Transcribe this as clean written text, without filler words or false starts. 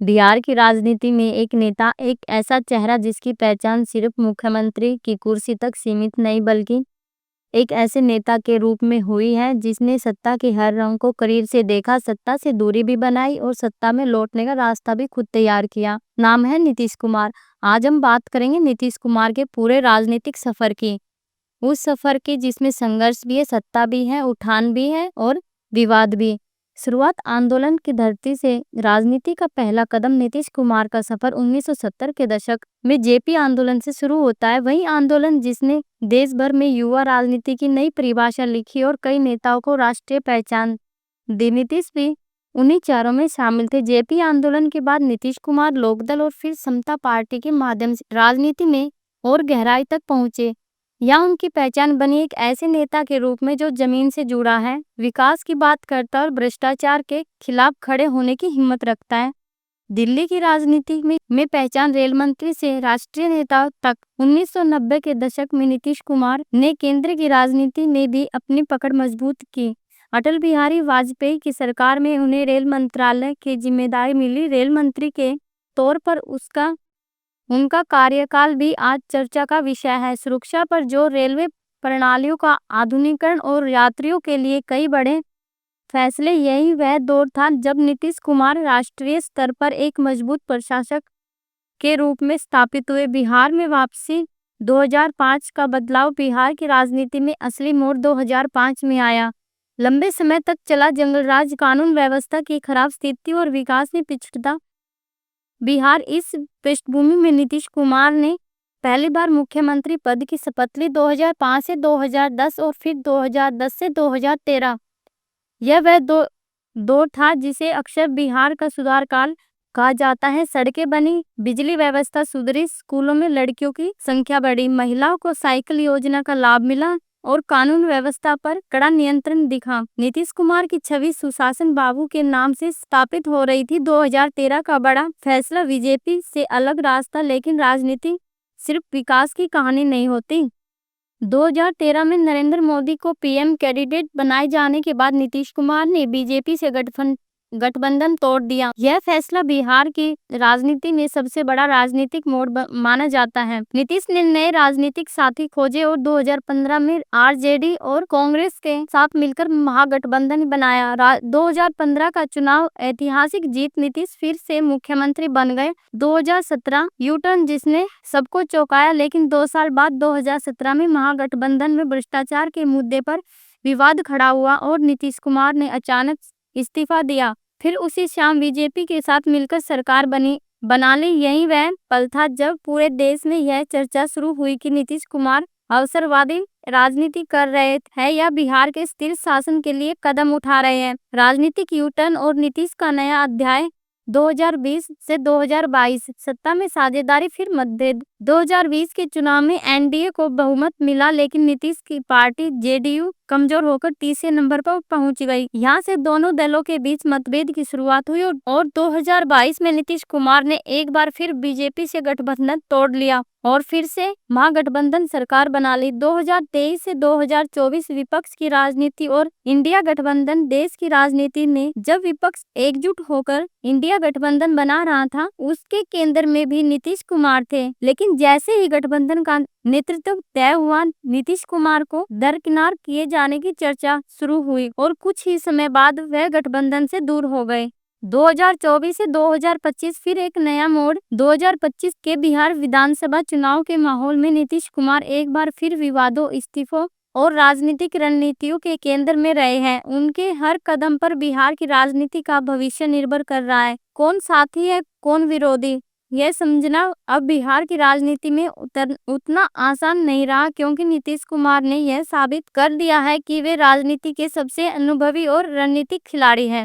बिहार की राजनीति में एक नेता एक ऐसा चेहरा जिसकी पहचान सिर्फ मुख्यमंत्री की कुर्सी तक सीमित नहीं बल्कि एक ऐसे नेता के रूप में हुई है जिसने सत्ता के हर रंग को करीब से देखा, सत्ता से दूरी भी बनाई और सत्ता में लौटने का रास्ता भी खुद तैयार किया। नाम है नीतीश कुमार। आज हम बात करेंगे नीतीश कुमार के पूरे राजनीतिक सफर की, उस सफर की जिसमें संघर्ष भी है, सत्ता भी है, उठान भी है और विवाद भी। शुरुआत आंदोलन की धरती से। राजनीति का पहला कदम नीतीश कुमार का सफर 1970 के दशक में जेपी आंदोलन से शुरू होता है। वही आंदोलन जिसने देश भर में युवा राजनीति की नई परिभाषा लिखी और कई नेताओं को राष्ट्रीय पहचान दी। नीतीश भी उन्हीं चारों में शामिल थे। जेपी आंदोलन के बाद नीतीश कुमार लोकदल और फिर समता पार्टी के माध्यम से राजनीति में और गहराई तक पहुंचे। यहाँ उनकी पहचान बनी एक ऐसे नेता के रूप में जो जमीन से जुड़ा है, विकास की बात करता है और भ्रष्टाचार के खिलाफ खड़े होने की हिम्मत रखता है। दिल्ली की राजनीति में पहचान रेल मंत्री से राष्ट्रीय नेता तक। 1990 के दशक में नीतीश कुमार ने केंद्र की राजनीति में भी अपनी पकड़ मजबूत की। अटल बिहारी वाजपेयी की सरकार में उन्हें रेल मंत्रालय की जिम्मेदारी मिली। रेल मंत्री के तौर पर उनका कार्यकाल भी आज चर्चा का विषय है। सुरक्षा पर जोर, रेलवे प्रणालियों का आधुनिकीकरण और यात्रियों के लिए कई बड़े फैसले। यही वह दौर था जब नीतीश कुमार राष्ट्रीय स्तर पर एक मजबूत प्रशासक के रूप में स्थापित हुए। बिहार में वापसी। 2005 का बदलाव। बिहार की राजनीति में असली मोड़ 2005 में आया। लंबे समय तक चला जंगलराज, कानून व्यवस्था की खराब स्थिति और विकास में पिछड़ता बिहार। इस पृष्ठभूमि में नीतीश कुमार ने पहली बार मुख्यमंत्री पद की शपथ ली 2005 से 2010 और फिर 2010 से 2013। यह वह दौर था जिसे अक्सर बिहार का सुधार काल कहा जाता है। सड़कें बनी, बिजली व्यवस्था सुधरी, स्कूलों में लड़कियों की संख्या बढ़ी, महिलाओं को साइकिल योजना का लाभ मिला और कानून व्यवस्था पर कड़ा नियंत्रण दिखा। नीतीश कुमार की छवि सुशासन बाबू के नाम से स्थापित हो रही थी। 2013 का बड़ा फैसला। बीजेपी से अलग रास्ता। लेकिन राजनीति सिर्फ विकास की कहानी नहीं होती। 2013 में नरेंद्र मोदी को पीएम कैंडिडेट बनाए जाने के बाद नीतीश कुमार ने बीजेपी से गठबंधन तोड़ दिया। यह फैसला बिहार की राजनीति में सबसे बड़ा राजनीतिक मोड़ माना जाता है। नीतीश ने नए राजनीतिक साथी खोजे और 2015 में आरजेडी और कांग्रेस के साथ मिलकर महागठबंधन बनाया। 2015 का चुनाव ऐतिहासिक जीत। नीतीश फिर से मुख्यमंत्री बन गए। 2017 यूटर्न जिसने सबको चौंकाया, लेकिन 2 साल बाद 2017 में महागठबंधन में भ्रष्टाचार के मुद्दे पर विवाद खड़ा हुआ और नीतीश कुमार ने अचानक इस्तीफा दिया। फिर उसी शाम बीजेपी के साथ मिलकर सरकार बना ली। यही वह पल था जब पूरे देश में यह चर्चा शुरू हुई कि नीतीश कुमार अवसरवादी राजनीति कर रहे हैं या बिहार के स्थिर शासन के लिए कदम उठा रहे हैं। राजनीतिक यूटर्न और नीतीश का नया अध्याय। 2020 से 2022 सत्ता में साझेदारी फिर मतभेद। 2020 के चुनाव में एनडीए को बहुमत मिला, लेकिन नीतीश की पार्टी जेडीयू कमजोर होकर तीसरे नंबर पर पहुंच गई। यहां से दोनों दलों के बीच मतभेद की शुरुआत हुई और 2022 में नीतीश कुमार ने एक बार फिर बीजेपी से गठबंधन तोड़ लिया और फिर से महागठबंधन सरकार बना ली। 2023 से 2024 विपक्ष की राजनीति और इंडिया गठबंधन। देश की राजनीति में जब विपक्ष एकजुट होकर इंडिया गठबंधन बना रहा था, उसके केंद्र में भी नीतीश कुमार थे। लेकिन जैसे ही गठबंधन का नेतृत्व तय हुआ, नीतीश कुमार को दरकिनार किए जाने की चर्चा शुरू हुई और कुछ ही समय बाद वह गठबंधन से दूर हो गए। 2024 से 2025 फिर एक नया मोड़। 2025 के बिहार विधानसभा चुनाव के माहौल में नीतीश कुमार एक बार फिर विवादों, इस्तीफों और राजनीतिक रणनीतियों के केंद्र में रहे हैं। उनके हर कदम पर बिहार की राजनीति का भविष्य निर्भर कर रहा है। कौन साथी है, कौन विरोधी, यह समझना अब बिहार की राजनीति में उतना आसान नहीं रहा, क्योंकि नीतीश कुमार ने यह साबित कर दिया है कि वे राजनीति के सबसे अनुभवी और रणनीतिक खिलाड़ी हैं।